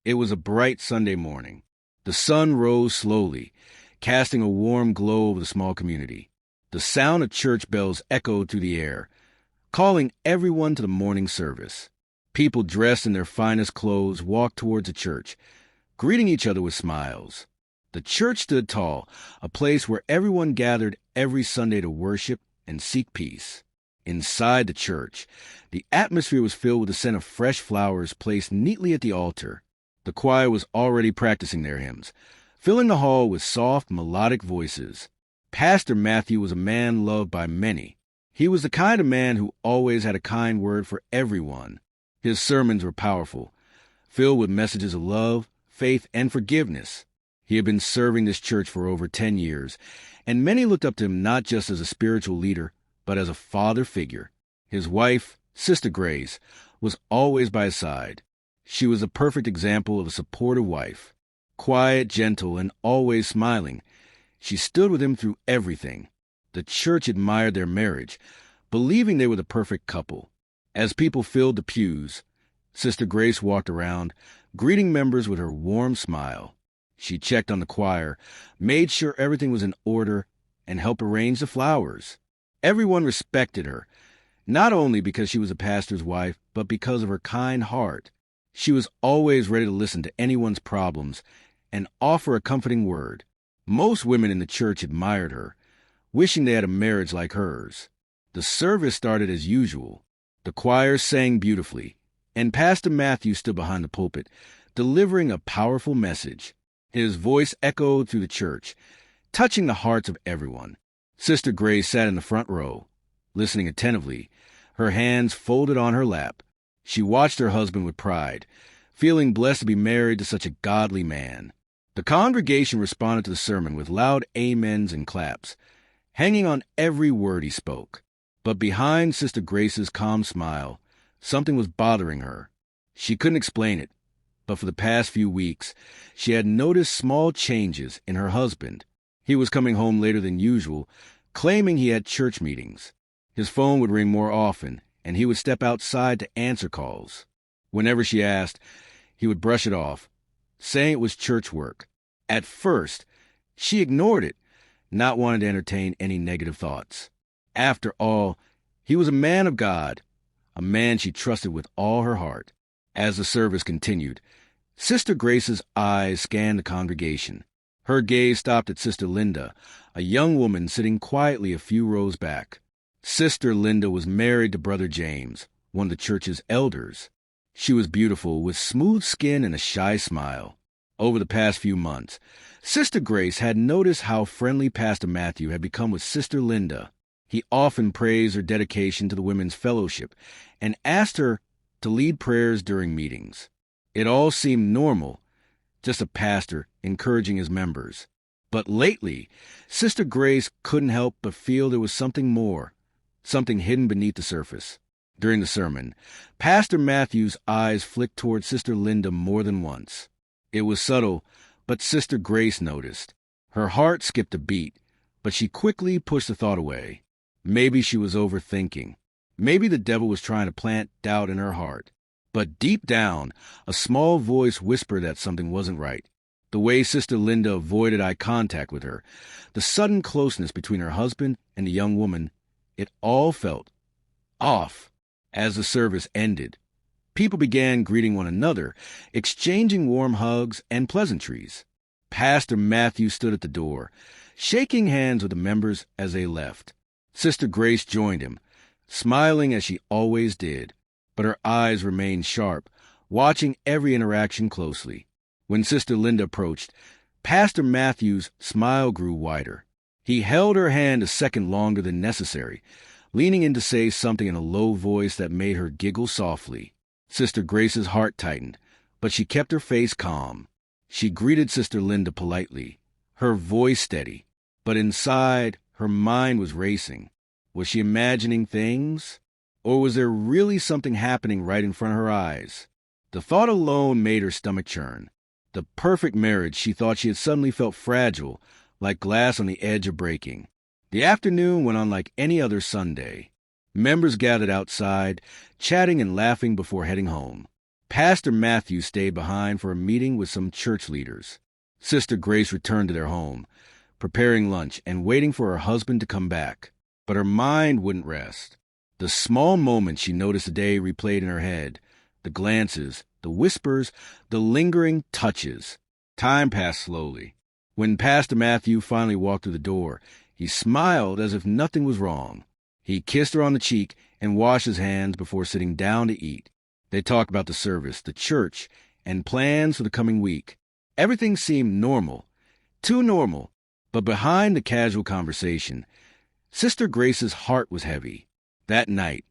It was a bright Sunday morning. The sun rose slowly, casting a warm glow over the small community. The sound of church bells echoed through the air, calling everyone to the morning service. People dressed in their finest clothes walked towards the church, greeting each other with smiles. The church stood tall, a place where everyone gathered every Sunday to worship and seek peace. Inside the church, the atmosphere was filled with the scent of fresh flowers placed neatly at the altar. The choir was already practicing their hymns, filling the hall with soft, melodic voices. Pastor Matthew was a man loved by many. He was the kind of man who always had a kind word for everyone. His sermons were powerful, filled with messages of love, faith, and forgiveness. He had been serving this church for over 10 years, and many looked up to him not just as a spiritual leader, but as a father figure. His wife, Sister Grace, was always by his side. She was a perfect example of a supportive wife. Quiet, gentle, and always smiling, she stood with him through everything. The church admired their marriage, believing they were the perfect couple. As people filled the pews, Sister Grace walked around, greeting members with her warm smile. She checked on the choir, made sure everything was in order, and helped arrange the flowers. Everyone respected her, not only because she was a pastor's wife, but because of her kind heart. She was always ready to listen to anyone's problems and offer a comforting word. Most women in the church admired her, wishing they had a marriage like hers. The service started as usual. The choir sang beautifully, and Pastor Matthew stood behind the pulpit, delivering a powerful message. His voice echoed through the church, touching the hearts of everyone. Sister Grace sat in the front row, listening attentively, her hands folded on her lap. She watched her husband with pride, feeling blessed to be married to such a godly man. The congregation responded to the sermon with loud amens and claps, hanging on every word he spoke. But behind Sister Grace's calm smile, something was bothering her. She couldn't explain it, but for the past few weeks, she had noticed small changes in her husband. He was coming home later than usual, claiming he had church meetings. His phone would ring more often, and he would step outside to answer calls. Whenever she asked, he would brush it off, saying it was church work. At first, she ignored it, not wanting to entertain any negative thoughts. After all, he was a man of God, a man she trusted with all her heart. As the service continued, Sister Grace's eyes scanned the congregation. Her gaze stopped at Sister Linda, a young woman sitting quietly a few rows back. Sister Linda was married to Brother James, one of the church's elders. She was beautiful, with smooth skin and a shy smile. Over the past few months, Sister Grace had noticed how friendly Pastor Matthew had become with Sister Linda. He often praised her dedication to the women's fellowship and asked her to lead prayers during meetings. It all seemed normal, just a pastor encouraging his members. But lately, Sister Grace couldn't help but feel there was something more, something hidden beneath the surface. During the sermon, Pastor Matthew's eyes flicked toward Sister Linda more than once. It was subtle, but Sister Grace noticed. Her heart skipped a beat, but she quickly pushed the thought away. Maybe she was overthinking. Maybe the devil was trying to plant doubt in her heart. But deep down, a small voice whispered that something wasn't right. The way Sister Linda avoided eye contact with her, the sudden closeness between her husband and the young woman, it all felt off. As the service ended, people began greeting one another, exchanging warm hugs and pleasantries. Pastor Matthew stood at the door, shaking hands with the members as they left. Sister Grace joined him, smiling as she always did, but her eyes remained sharp, watching every interaction closely. When Sister Linda approached, Pastor Matthew's smile grew wider. He held her hand a second longer than necessary, leaning in to say something in a low voice that made her giggle softly. Sister Grace's heart tightened, but she kept her face calm. She greeted Sister Linda politely, her voice steady, but inside, her mind was racing. Was she imagining things? Or was there really something happening right in front of her eyes? The thought alone made her stomach churn. The perfect marriage she thought she had suddenly felt fragile, like glass on the edge of breaking. The afternoon went on like any other Sunday. Members gathered outside, chatting and laughing before heading home. Pastor Matthew stayed behind for a meeting with some church leaders. Sister Grace returned to their home, preparing lunch and waiting for her husband to come back. But her mind wouldn't rest. The small moments she noticed a day replayed in her head, the glances, the whispers, the lingering touches. Time passed slowly. When Pastor Matthew finally walked through the door, he smiled as if nothing was wrong. He kissed her on the cheek and washed his hands before sitting down to eat. They talked about the service, the church, and plans for the coming week. Everything seemed normal, too normal, but behind the casual conversation, Sister Grace's heart was heavy. That night,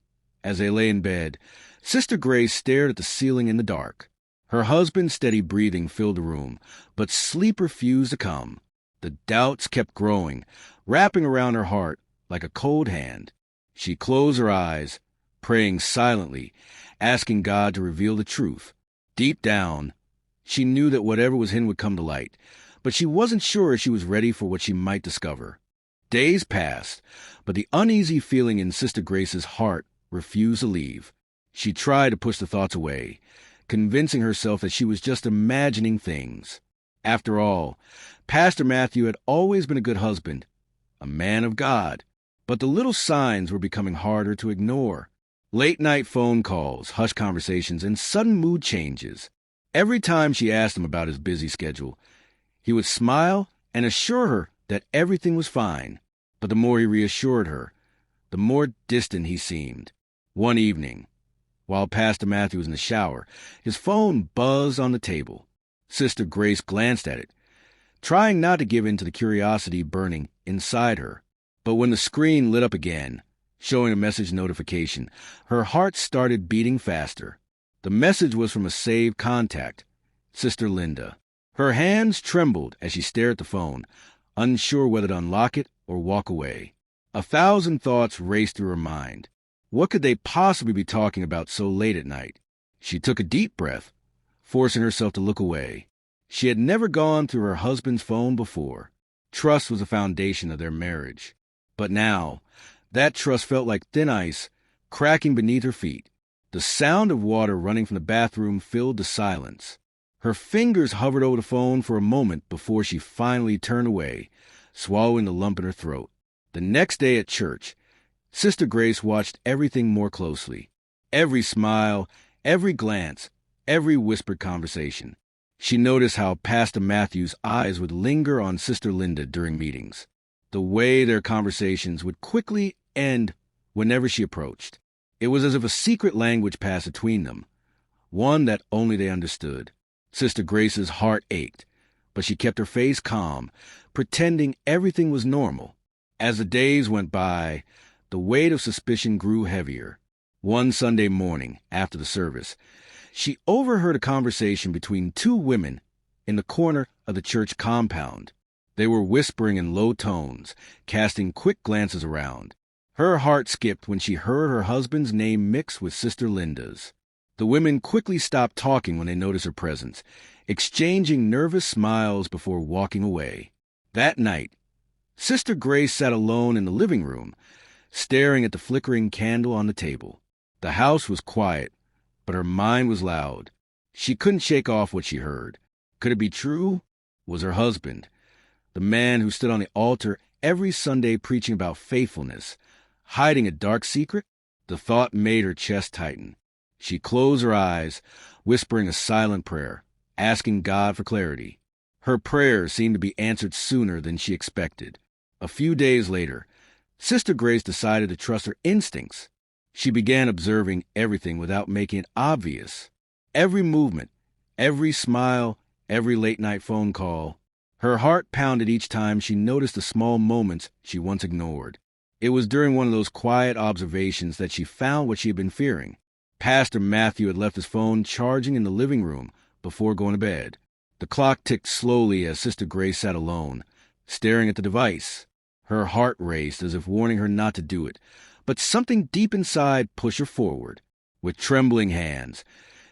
as they lay in bed, Sister Grace stared at the ceiling in the dark. Her husband's steady breathing filled the room, but sleep refused to come. The doubts kept growing, wrapping around her heart like a cold hand. She closed her eyes, praying silently, asking God to reveal the truth. Deep down, she knew that whatever was hidden would come to light, but she wasn't sure if she was ready for what she might discover. Days passed, but the uneasy feeling in Sister Grace's heart refused to leave. She tried to push the thoughts away, convincing herself that she was just imagining things. After all, Pastor Matthew had always been a good husband, a man of God, but the little signs were becoming harder to ignore. Late-night phone calls, hushed conversations, and sudden mood changes. Every time she asked him about his busy schedule, he would smile and assure her that everything was fine. But the more he reassured her, the more distant he seemed. One evening, while Pastor Matthew was in the shower, his phone buzzed on the table. Sister Grace glanced at it, trying not to give in to the curiosity burning inside her. But when the screen lit up again, showing a message notification, her heart started beating faster. The message was from a saved contact, Sister Linda. Her hands trembled as she stared at the phone, unsure whether to unlock it or walk away. 1,000 thoughts raced through her mind. What could they possibly be talking about so late at night? She took a deep breath, forcing herself to look away. She had never gone through her husband's phone before. Trust was the foundation of their marriage. But now, that trust felt like thin ice cracking beneath her feet. The sound of water running from the bathroom filled the silence. Her fingers hovered over the phone for a moment before she finally turned away, swallowing the lump in her throat. The next day at church, Sister Grace watched everything more closely. Every smile, every glance, every whispered conversation. She noticed how Pastor Matthew's eyes would linger on Sister Linda during meetings. The way their conversations would quickly end whenever she approached. It was as if a secret language passed between them, one that only they understood. Sister Grace's heart ached, but she kept her face calm, pretending everything was normal. As the days went by, the weight of suspicion grew heavier. One Sunday morning, after the service, she overheard a conversation between two women in the corner of the church compound. They were whispering in low tones, casting quick glances around. Her heart skipped when she heard her husband's name mix with Sister Linda's. The women quickly stopped talking when they noticed her presence, exchanging nervous smiles before walking away. That night, Sister Grace sat alone in the living room, staring at the flickering candle on the table. The house was quiet, but her mind was loud. She couldn't shake off what she heard. Could it be true? Was her husband, the man who stood on the altar every Sunday preaching about faithfulness, hiding a dark secret? The thought made her chest tighten. She closed her eyes, whispering a silent prayer, asking God for clarity. Her prayers seemed to be answered sooner than she expected. A few days later, Sister Grace decided to trust her instincts. She began observing everything without making it obvious. Every movement, every smile, every late-night phone call. Her heart pounded each time she noticed the small moments she once ignored. It was during one of those quiet observations that she found what she had been fearing. Pastor Matthew had left his phone charging in the living room before going to bed. The clock ticked slowly as Sister Grace sat alone, staring at the device. Her heart raced as if warning her not to do it, but something deep inside pushed her forward. With trembling hands,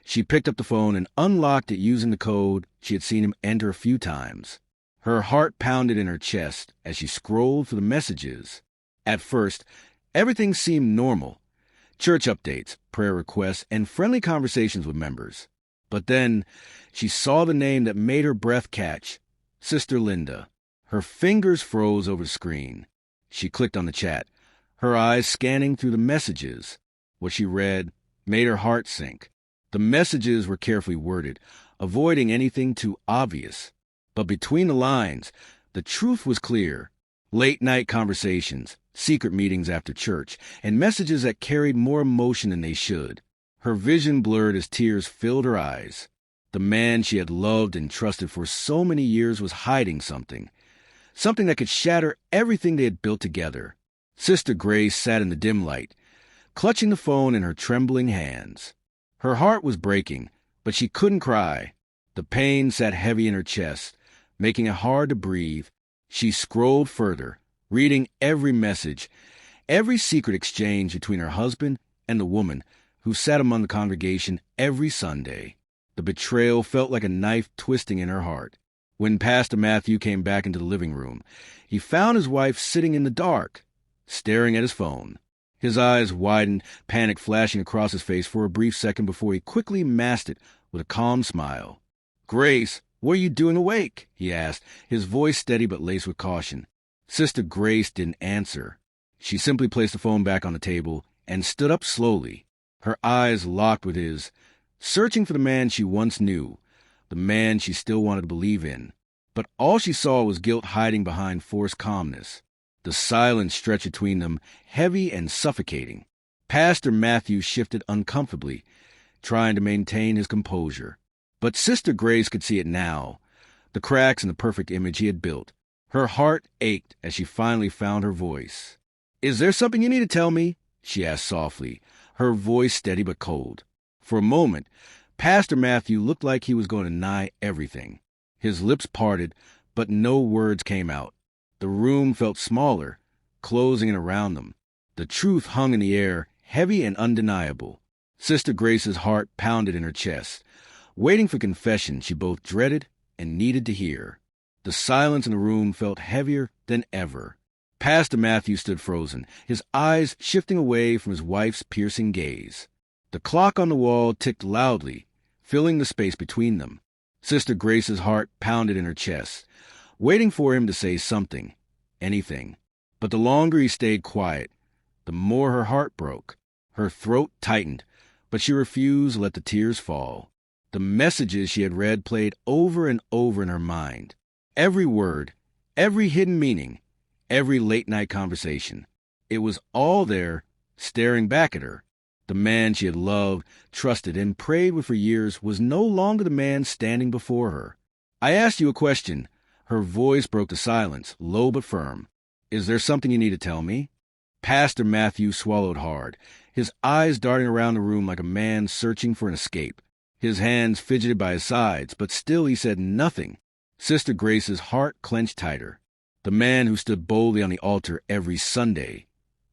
she picked up the phone and unlocked it using the code she had seen him enter a few times. Her heart pounded in her chest as she scrolled through the messages. At first, everything seemed normal. Church updates, prayer requests, and friendly conversations with members. But then she saw the name that made her breath catch, Sister Linda. Her fingers froze over the screen. She clicked on the chat, her eyes scanning through the messages. What she read made her heart sink. The messages were carefully worded, avoiding anything too obvious. But between the lines, the truth was clear. Late-night conversations, secret meetings after church, and messages that carried more emotion than they should. Her vision blurred as tears filled her eyes. The man she had loved and trusted for so many years was hiding something. Something that could shatter everything they had built together. Sister Grace sat in the dim light, clutching the phone in her trembling hands. Her heart was breaking, but she couldn't cry. The pain sat heavy in her chest, making it hard to breathe. She scrolled further, reading every message, every secret exchange between her husband and the woman who sat among the congregation every Sunday. The betrayal felt like a knife twisting in her heart. When Pastor Matthew came back into the living room, he found his wife sitting in the dark, staring at his phone. His eyes widened, panic flashing across his face for a brief second before he quickly masked it with a calm smile. "Grace, what are you doing awake?" he asked, his voice steady but laced with caution. Sister Grace didn't answer. She simply placed the phone back on the table and stood up slowly, her eyes locked with his, searching for the man she once knew, the man she still wanted to believe in. But all she saw was guilt hiding behind forced calmness. The silence stretched between them, heavy and suffocating. Pastor Matthew shifted uncomfortably, trying to maintain his composure. But Sister Grace could see it now, the cracks in the perfect image he had built. Her heart ached as she finally found her voice. "Is there something you need to tell me?" she asked softly, her voice steady but cold. For a moment, Pastor Matthew looked like he was going to deny everything. His lips parted, but no words came out. The room felt smaller, closing in around them. The truth hung in the air, heavy and undeniable. Sister Grace's heart pounded in her chest, waiting for confession she both dreaded and needed to hear. The silence in the room felt heavier than ever. Pastor Matthew stood frozen, his eyes shifting away from his wife's piercing gaze. The clock on the wall ticked loudly, filling the space between them. Sister Grace's heart pounded in her chest, waiting for him to say something, anything. But the longer he stayed quiet, the more her heart broke. Her throat tightened, but she refused to let the tears fall. The messages she had read played over and over in her mind. Every word, every hidden meaning, every late-night conversation. It was all there, staring back at her. The man she had loved, trusted, and prayed with for years was no longer the man standing before her. "I asked you a question." Her voice broke the silence, low but firm. "Is there something you need to tell me?" Pastor Matthew swallowed hard, his eyes darting around the room like a man searching for an escape. His hands fidgeted by his sides, but still he said nothing. Sister Grace's heart clenched tighter. The man who stood boldly on the altar every Sunday,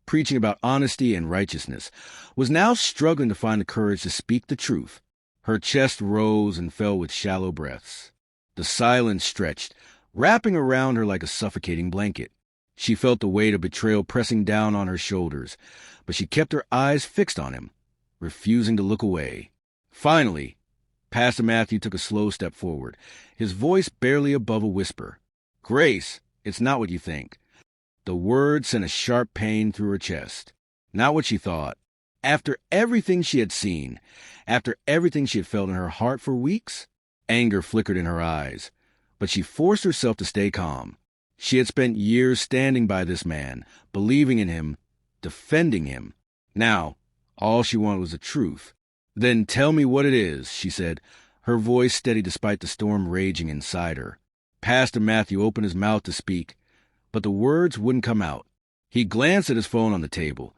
preaching about honesty and righteousness, was now struggling to find the courage to speak the truth. Her chest rose and fell with shallow breaths. The silence stretched, wrapping around her like a suffocating blanket. She felt the weight of betrayal pressing down on her shoulders, but she kept her eyes fixed on him, refusing to look away. Finally, Pastor Matthew took a slow step forward, his voice barely above a whisper. "Grace, it's not what you think." The word sent a sharp pain through her chest. Not what she thought. After everything she had seen, after everything she had felt in her heart for weeks, anger flickered in her eyes. But she forced herself to stay calm. She had spent years standing by this man, believing in him, defending him. Now, all she wanted was the truth. "Then tell me what it is," she said, her voice steady despite the storm raging inside her. Pastor Matthew opened his mouth to speak, but the words wouldn't come out. He glanced at his phone on the table,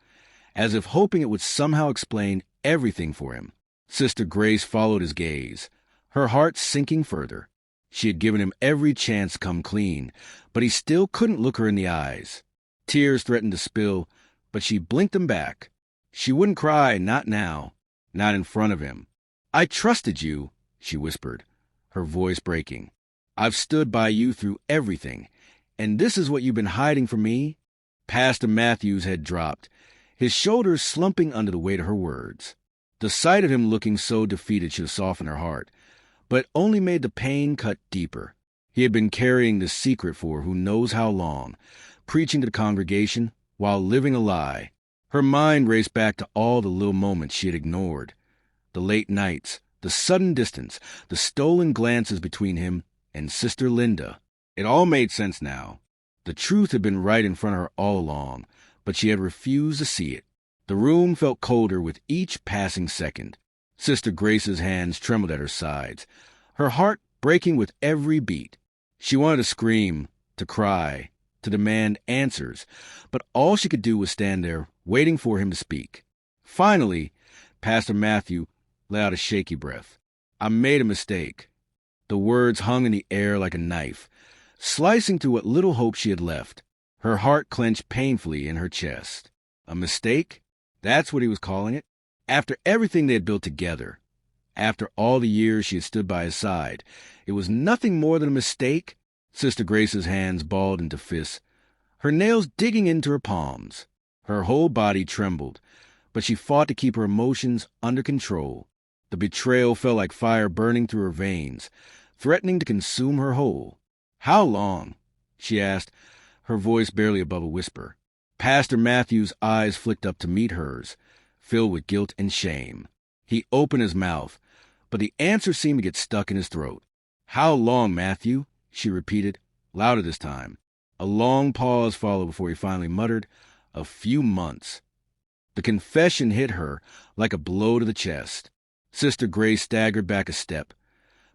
as if hoping it would somehow explain everything for him. Sister Grace followed his gaze, her heart sinking further. She had given him every chance to come clean, but he still couldn't look her in the eyes. Tears threatened to spill, but she blinked them back. She wouldn't cry, not now, not in front of him. "I trusted you," she whispered, her voice breaking. "I've stood by you through everything, and this is what you've been hiding from me?" Pastor Matthew's head dropped, his shoulders slumping under the weight of her words. The sight of him looking so defeated should have softened her heart, but only made the pain cut deeper. He had been carrying this secret for who knows how long, preaching to the congregation while living a lie. Her mind raced back to all the little moments she had ignored. The late nights, the sudden distance, the stolen glances between him and Sister Linda. It all made sense now. The truth had been right in front of her all along, but she had refused to see it. The room felt colder with each passing second. Sister Grace's hands trembled at her sides, her heart breaking with every beat. She wanted to scream, to cry, to demand answers, but all she could do was stand there, waiting for him to speak. Finally, Pastor Matthew let out a shaky breath. "I made a mistake." The words hung in the air like a knife, slicing through what little hope she had left. Her heart clenched painfully in her chest. A mistake? That's what he was calling it. After everything they had built together, after all the years she had stood by his side, it was nothing more than a mistake? Sister Grace's hands balled into fists, her nails digging into her palms. Her whole body trembled, but she fought to keep her emotions under control. The betrayal felt like fire burning through her veins, threatening to consume her whole. "How long?" she asked, her voice barely above a whisper. Pastor Matthew's eyes flicked up to meet hers, filled with guilt and shame. He opened his mouth, but the answer seemed to get stuck in his throat. "How long, Matthew?" she repeated, louder this time. A long pause followed before he finally muttered, "A few months." The confession hit her like a blow to the chest. Sister Grace staggered back a step,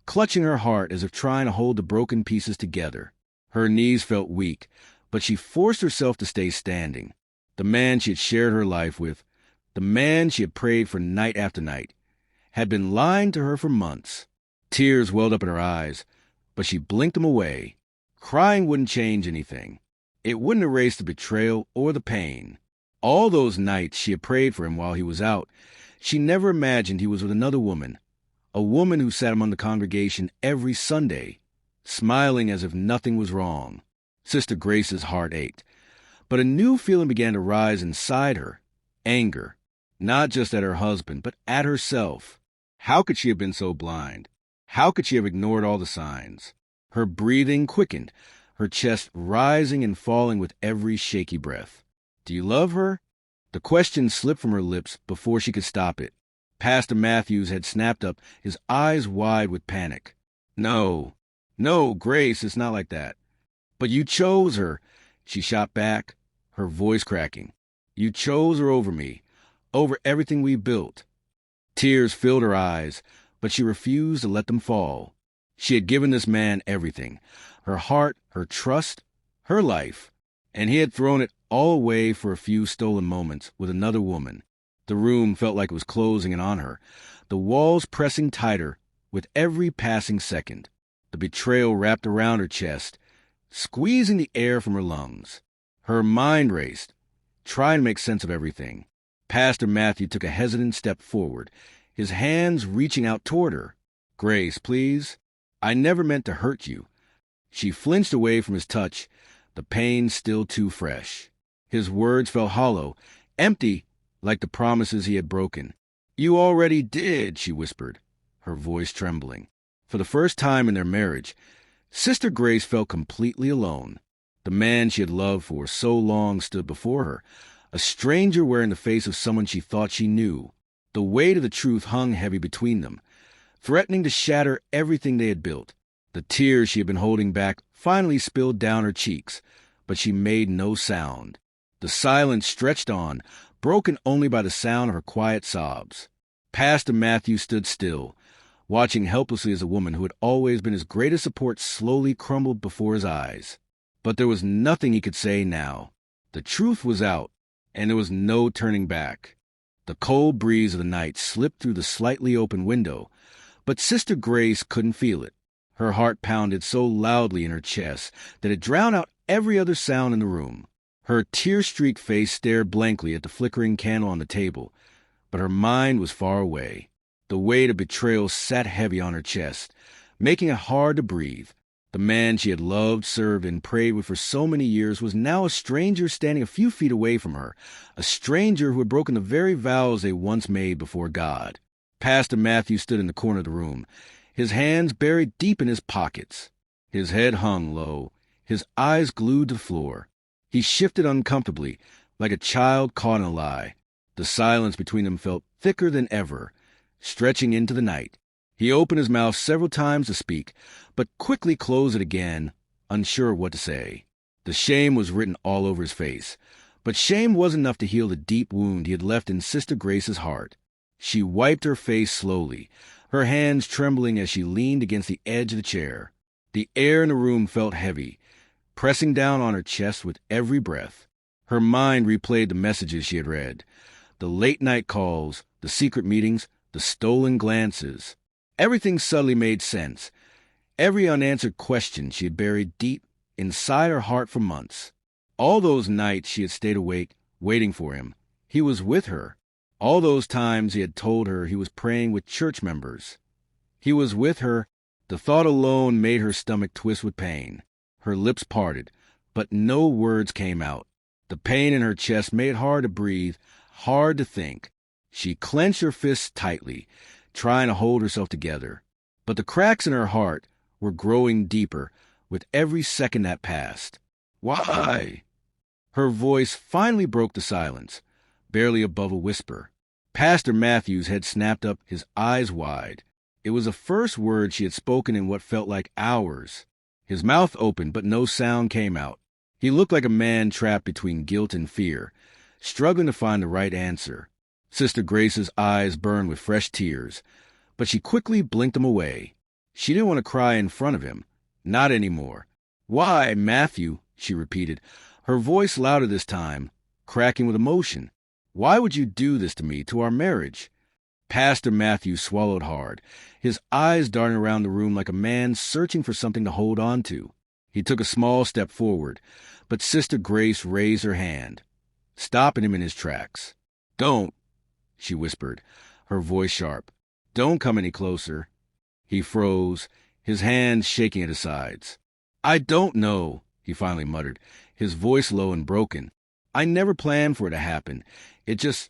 clutching her heart as if trying to hold the broken pieces together. Her knees felt weak, but she forced herself to stay standing. The man she had shared her life with, the man she had prayed for night after night, had been lying to her for months. Tears welled up in her eyes, but she blinked them away. Crying wouldn't change anything. It wouldn't erase the betrayal or the pain. All those nights she had prayed for him while he was out, she never imagined he was with another woman, a woman who sat among the congregation every Sunday, smiling as if nothing was wrong. Sister Grace's heart ached, but a new feeling began to rise inside her, anger, not just at her husband, but at herself. How could she have been so blind? How could she have ignored all the signs? Her breathing quickened, her chest rising and falling with every shaky breath. "Do you love her?" The question slipped from her lips before she could stop it. Pastor Matthews had snapped up, his eyes wide with panic. No, Grace, it's not like that." "But you chose her," she shot back, her voice cracking. "You chose her over me, over everything we built." Tears filled her eyes, but she refused to let them fall. She had given this man everything, her heart, her trust, her life, and he had thrown it all away for a few stolen moments with another woman. The room felt like it was closing in on her, the walls pressing tighter with every passing second. The betrayal wrapped around her chest, squeezing the air from her lungs. Her mind raced, trying to make sense of everything. Pastor Matthew took a hesitant step forward, his hands reaching out toward her. "Grace, please. I never meant to hurt you." She flinched away from his touch, the pain still too fresh. His words felt hollow, empty, like the promises he had broken. "You already did," she whispered, her voice trembling. For the first time in their marriage, Sister Grace felt completely alone. The man she had loved for so long stood before her, a stranger wearing the face of someone she thought she knew. The weight of the truth hung heavy between them, threatening to shatter everything they had built. The tears she had been holding back finally spilled down her cheeks, but she made no sound. The silence stretched on, broken only by the sound of her quiet sobs. Pastor Matthew stood still, watching helplessly as a woman who had always been his greatest support slowly crumbled before his eyes. But there was nothing he could say now. The truth was out, and there was no turning back. The cold breeze of the night slipped through the slightly open window, but Sister Grace couldn't feel it. Her heart pounded so loudly in her chest that it drowned out every other sound in the room. Her tear-streaked face stared blankly at the flickering candle on the table, but her mind was far away. The weight of betrayal sat heavy on her chest, making it hard to breathe. The man she had loved, served, and prayed with for so many years was now a stranger standing a few feet away from her, a stranger who had broken the very vows they once made before God. Pastor Matthew stood in the corner of the room, his hands buried deep in his pockets. His head hung low, his eyes glued to the floor. He shifted uncomfortably, like a child caught in a lie. The silence between them felt thicker than ever, stretching into the night. He opened his mouth several times to speak, but quickly closed it again, unsure what to say. The shame was written all over his face, but shame wasn't enough to heal the deep wound he had left in Sister Grace's heart. She wiped her face slowly, her hands trembling as she leaned against the edge of the chair. The air in the room felt heavy, pressing down on her chest with every breath. Her mind replayed the messages she had read, the late-night calls, the secret meetings, the stolen glances. Everything suddenly made sense. Every unanswered question she had buried deep inside her heart for months. All those nights she had stayed awake, waiting for him. He was with her. All those times he had told her he was praying with church members. He was with her. The thought alone made her stomach twist with pain. Her lips parted, but no words came out. The pain in her chest made it hard to breathe, hard to think. She clenched her fists tightly, trying to hold herself together. But the cracks in her heart were growing deeper with every second that passed. Why? Her voice finally broke the silence, barely above a whisper. Pastor Matthews had snapped up, his eyes wide. It was the first word she had spoken in what felt like hours. His mouth opened, but no sound came out. He looked like a man trapped between guilt and fear, struggling to find the right answer. Sister Grace's eyes burned with fresh tears, but she quickly blinked them away. She didn't want to cry in front of him. Not anymore. Why, Matthew, she repeated, her voice louder this time, cracking with emotion. Why would you do this to me, to our marriage? Pastor Matthew swallowed hard, his eyes darting around the room like a man searching for something to hold on to. He took a small step forward, but Sister Grace raised her hand, stopping him in his tracks. Don't, she whispered, her voice sharp. Don't come any closer. He froze, his hands shaking at his sides. I don't know, he finally muttered, his voice low and broken. I never planned for it to happen. It just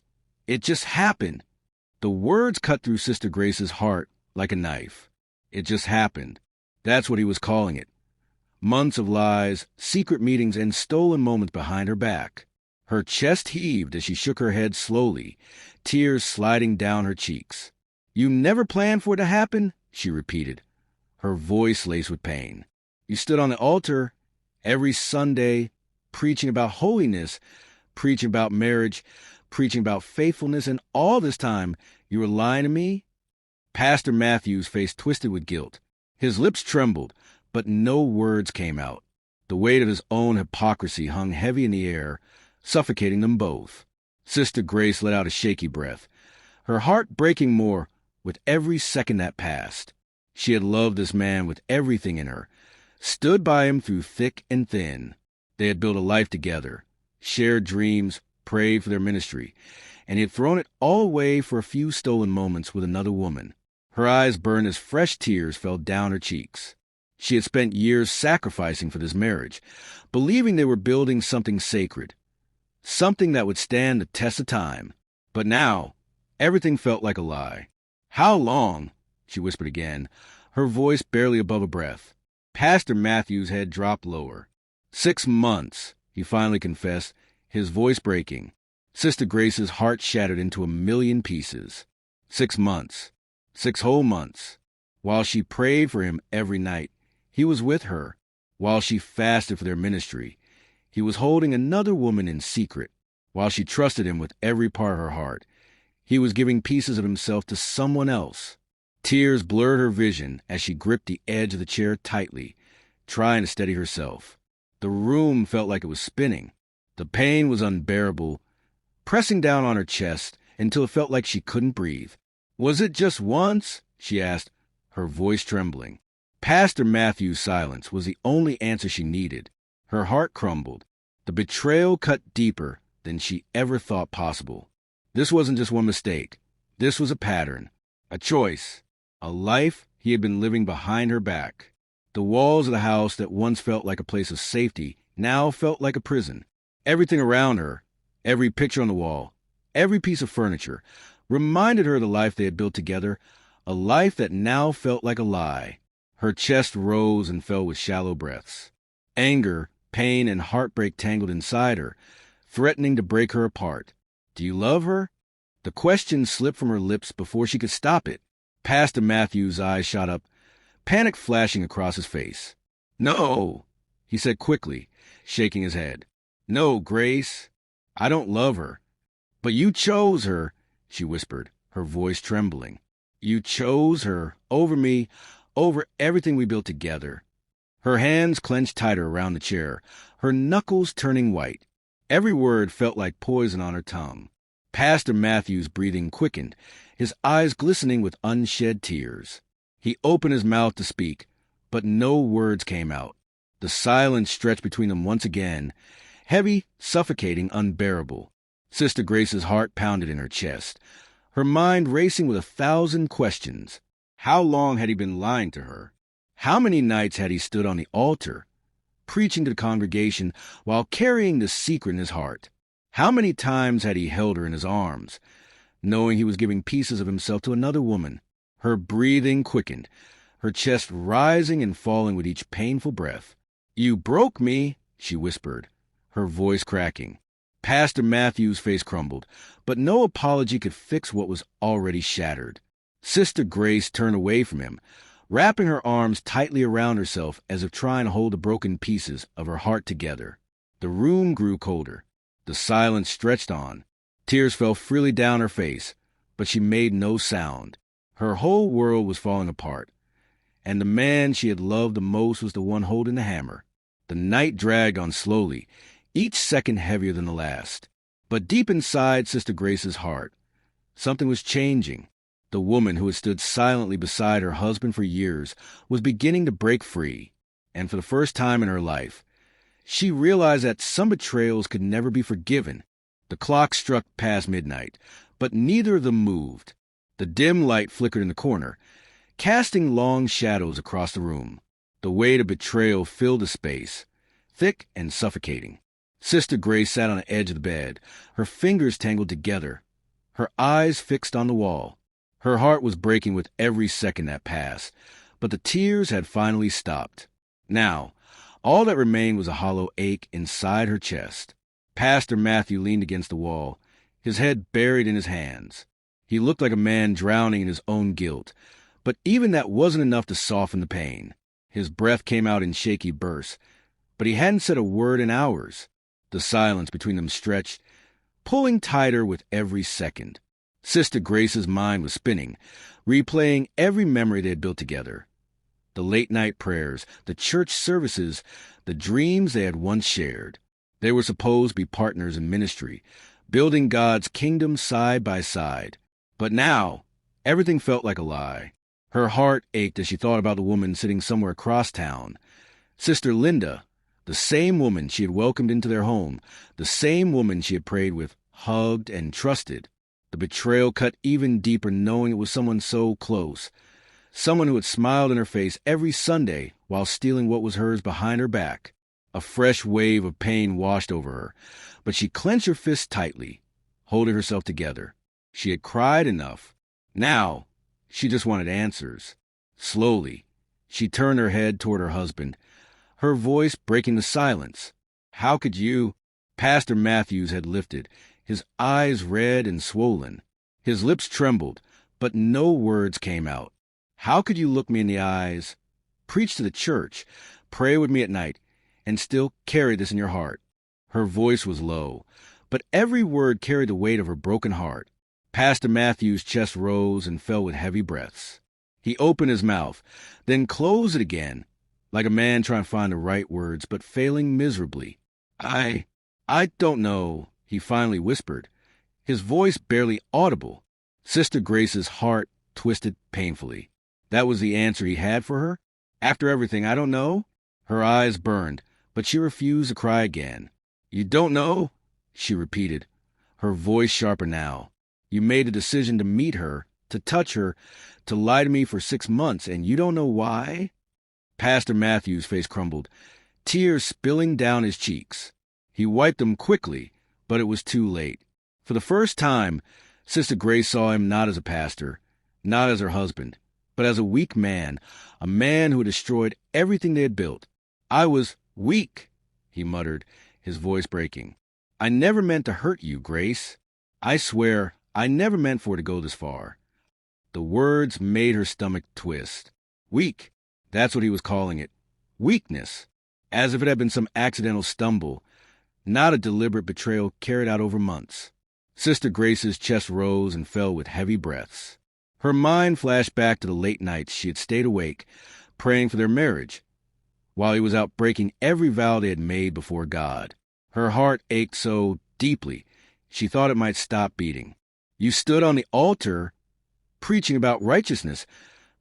happened. The words cut through Sister Grace's heart like a knife. It just happened. That's what he was calling it. Months of lies, secret meetings, and stolen moments behind her back. Her chest heaved as she shook her head slowly, tears sliding down her cheeks. You never planned for it to happen? She repeated, her voice laced with pain. You stood on the altar every Sunday, preaching about holiness, preaching about marriage, preaching about faithfulness, and all this time you were lying to me? Pastor Matthew's face twisted with guilt. His lips trembled, but no words came out. The weight of his own hypocrisy hung heavy in the air, suffocating them both. Sister Grace let out a shaky breath, her heart breaking more with every second that passed. She had loved this man with everything in her, stood by him through thick and thin. They had built a life together, shared dreams, prayed for their ministry, and he had thrown it all away for a few stolen moments with another woman. Her eyes burned as fresh tears fell down her cheeks. She had spent years sacrificing for this marriage, believing they were building something sacred, something that would stand the test of time. But now, everything felt like a lie. How long? She whispered again, her voice barely above a breath. Pastor Matthew's head dropped lower. 6 months, he finally confessed, his voice breaking. Sister Grace's heart shattered into a million pieces. 6 months. 6 whole months. While she prayed for him every night, he was with her. While she fasted for their ministry, he was holding another woman in secret. While she trusted him with every part of her heart, he was giving pieces of himself to someone else. Tears blurred her vision as she gripped the edge of the chair tightly, trying to steady herself. The room felt like it was spinning. The pain was unbearable, pressing down on her chest until it felt like she couldn't breathe. Was it just once? She asked, her voice trembling. Pastor Matthew's silence was the only answer she needed. Her heart crumbled. The betrayal cut deeper than she ever thought possible. This wasn't just one mistake. This was a pattern, a choice, a life he had been living behind her back. The walls of the house that once felt like a place of safety now felt like a prison. Everything around her, every picture on the wall, every piece of furniture, reminded her of the life they had built together, a life that now felt like a lie. Her chest rose and fell with shallow breaths. Anger, pain, and heartbreak tangled inside her, threatening to break her apart. Do you love her? The question slipped from her lips before she could stop it. Pastor Matthew's eyes shot up, panic flashing across his face. No, he said quickly, shaking his head. No, Grace, I don't love her. But you chose her, she whispered, her voice trembling. You chose her over me, over everything we built together. Her hands clenched tighter around the chair, her knuckles turning white. Every word felt like poison on her tongue. Pastor Matthew's breathing quickened, his eyes glistening with unshed tears. He opened his mouth to speak, but no words came out. The silence stretched between them once again, heavy, suffocating, unbearable. Sister Grace's heart pounded in her chest, her mind racing with 1,000 questions. How long had he been lying to her? How many nights had he stood on the altar, preaching to the congregation while carrying the secret in his heart? How many times had he held her in his arms, knowing he was giving pieces of himself to another woman? Her breathing quickened, her chest rising and falling with each painful breath. You broke me, she whispered, her voice cracking. Pastor Matthew's face crumbled, but no apology could fix what was already shattered. Sister Grace turned away from him, wrapping her arms tightly around herself as if trying to hold the broken pieces of her heart together. The room grew colder. The silence stretched on. Tears fell freely down her face, but she made no sound. Her whole world was falling apart, and the man she had loved the most was the one holding the hammer. The night dragged on slowly, each second heavier than the last. But deep inside Sister Grace's heart, something was changing. The woman who had stood silently beside her husband for years was beginning to break free, and for the first time in her life, she realized that some betrayals could never be forgiven. The clock struck past midnight, but neither of them moved. The dim light flickered in the corner, casting long shadows across the room. The weight of betrayal filled the space, thick and suffocating. Sister Grace sat on the edge of the bed, her fingers tangled together, her eyes fixed on the wall. Her heart was breaking with every second that passed, but the tears had finally stopped. Now, all that remained was a hollow ache inside her chest. Pastor Matthew leaned against the wall, his head buried in his hands. He looked like a man drowning in his own guilt, but even that wasn't enough to soften the pain. His breath came out in shaky bursts, but he hadn't said a word in hours. The silence between them stretched, pulling tighter with every second. Sister Grace's mind was spinning, replaying every memory they had built together. The late-night prayers, the church services, the dreams they had once shared. They were supposed to be partners in ministry, building God's kingdom side by side. But now, everything felt like a lie. Her heart ached as she thought about the woman sitting somewhere across town. Sister Linda, the same woman she had welcomed into their home, the same woman she had prayed with, hugged, and trusted. The betrayal cut even deeper knowing it was someone so close, someone who had smiled in her face every Sunday while stealing what was hers behind her back. A fresh wave of pain washed over her, but she clenched her fists tightly, holding herself together. She had cried enough. Now, she just wanted answers. Slowly, she turned her head toward her husband, her voice breaking the silence. How could you? Pastor Matthews had lifted, his eyes red and swollen. His lips trembled, but no words came out. How could you look me in the eyes, preach to the church, pray with me at night, and still carry this in your heart? Her voice was low, but every word carried the weight of her broken heart. Pastor Matthew's chest rose and fell with heavy breaths. He opened his mouth, then closed it again, like a man trying to find the right words, but failing miserably. I don't know, he finally whispered, his voice barely audible. Sister Grace's heart twisted painfully. That was the answer he had for her? After everything, I don't know? Her eyes burned, but she refused to cry again. You don't know? She repeated, her voice sharper now. You made a decision to meet her, to touch her, to lie to me for 6 months, and you don't know why? Pastor Matthew's face crumbled, tears spilling down his cheeks. He wiped them quickly, but it was too late. For the first time, Sister Grace saw him not as a pastor, not as her husband, but as a weak man, a man who had destroyed everything they had built. "I was weak," he muttered, his voice breaking. "I never meant to hurt you, Grace. I swear I never meant for it to go this far." The words made her stomach twist. Weak, that's what he was calling it. Weakness, as if it had been some accidental stumble, not a deliberate betrayal carried out over months. Sister Grace's chest rose and fell with heavy breaths. Her mind flashed back to the late nights she had stayed awake, praying for their marriage, while he was out breaking every vow they had made before God. Her heart ached so deeply, she thought it might stop beating. "You stood on the altar preaching about righteousness,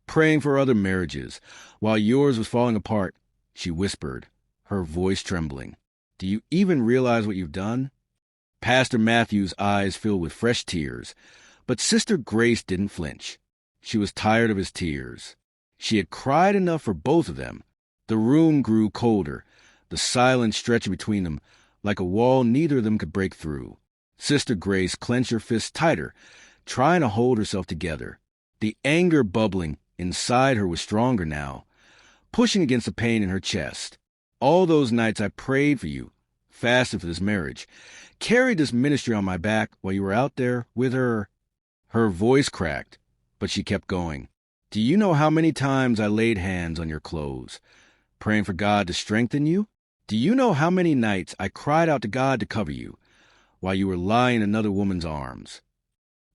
praying for other marriages, while yours was falling apart," she whispered, her voice trembling. "Do you even realize what you've done?" Pastor Matthew's eyes filled with fresh tears, but Sister Grace didn't flinch. She was tired of his tears. She had cried enough for both of them. The room grew colder, the silence stretching between them like a wall neither of them could break through. Sister Grace clenched her fists tighter, trying to hold herself together. The anger bubbling inside her was stronger now, pushing against the pain in her chest. "All those nights I prayed for you, fasted for this marriage, carried this ministry on my back while you were out there with her." Her voice cracked, but she kept going. "Do you know how many times I laid hands on your clothes, praying for God to strengthen you? Do you know how many nights I cried out to God to cover you while you were lying in another woman's arms?"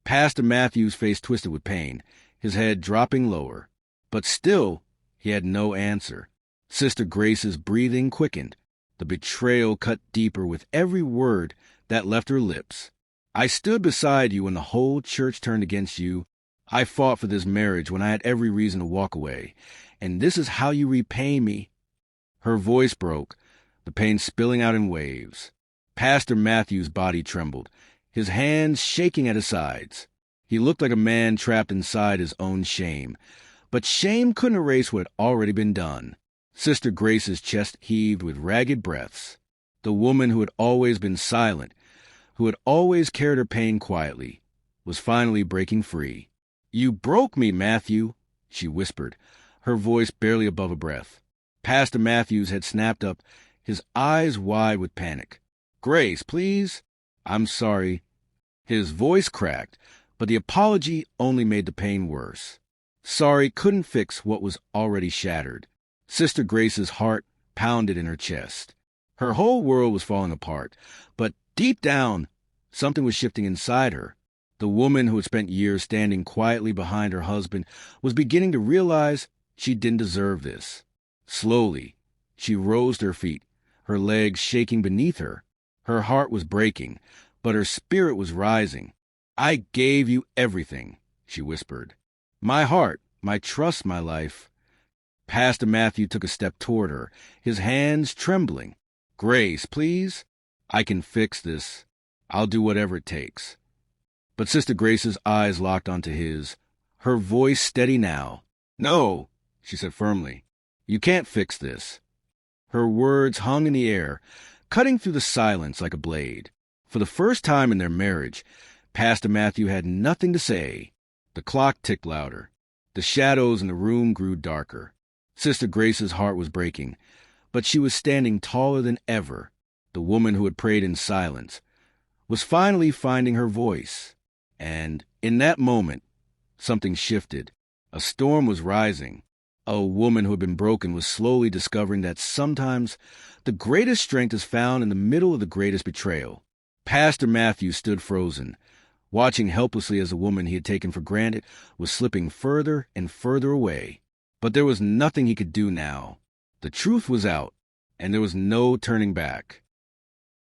Pastor Matthew's face twisted with pain, his head dropping lower. But still, he had no answer. Sister Grace's breathing quickened. The betrayal cut deeper with every word that left her lips. "I stood beside you when the whole church turned against you. I fought for this marriage when I had every reason to walk away. And this is how you repay me." Her voice broke, the pain spilling out in waves. Pastor Matthew's body trembled, his hands shaking at his sides. He looked like a man trapped inside his own shame. But shame couldn't erase what had already been done. Sister Grace's chest heaved with ragged breaths. The woman who had always been silent, who had always carried her pain quietly, was finally breaking free. "You broke me, Matthew," she whispered, her voice barely above a breath. Pastor Matthews had snapped up, his eyes wide with panic. "Grace, please." "I'm sorry." His voice cracked, but the apology only made the pain worse. Sorry couldn't fix what was already shattered. Sister Grace's heart pounded in her chest. Her whole world was falling apart, but deep down, something was shifting inside her. The woman who had spent years standing quietly behind her husband was beginning to realize she didn't deserve this. Slowly, she rose to her feet, her legs shaking beneath her. Her heart was breaking, but her spirit was rising. "I gave you everything," she whispered. "My heart, my trust, my life." Pastor Matthew took a step toward her, his hands trembling. "Grace, please. I can fix this. I'll do whatever it takes." But Sister Grace's eyes locked onto his, her voice steady now. "No," she said firmly. "You can't fix this." Her words hung in the air, cutting through the silence like a blade. For the first time in their marriage, Pastor Matthew had nothing to say. The clock ticked louder. The shadows in the room grew darker. Sister Grace's heart was breaking, but she was standing taller than ever. The woman who had prayed in silence was finally finding her voice. And in that moment, something shifted. A storm was rising. A woman who had been broken was slowly discovering that sometimes the greatest strength is found in the middle of the greatest betrayal. Pastor Matthew stood frozen, watching helplessly as the woman he had taken for granted was slipping further and further away. But there was nothing he could do now. The truth was out, and there was no turning back.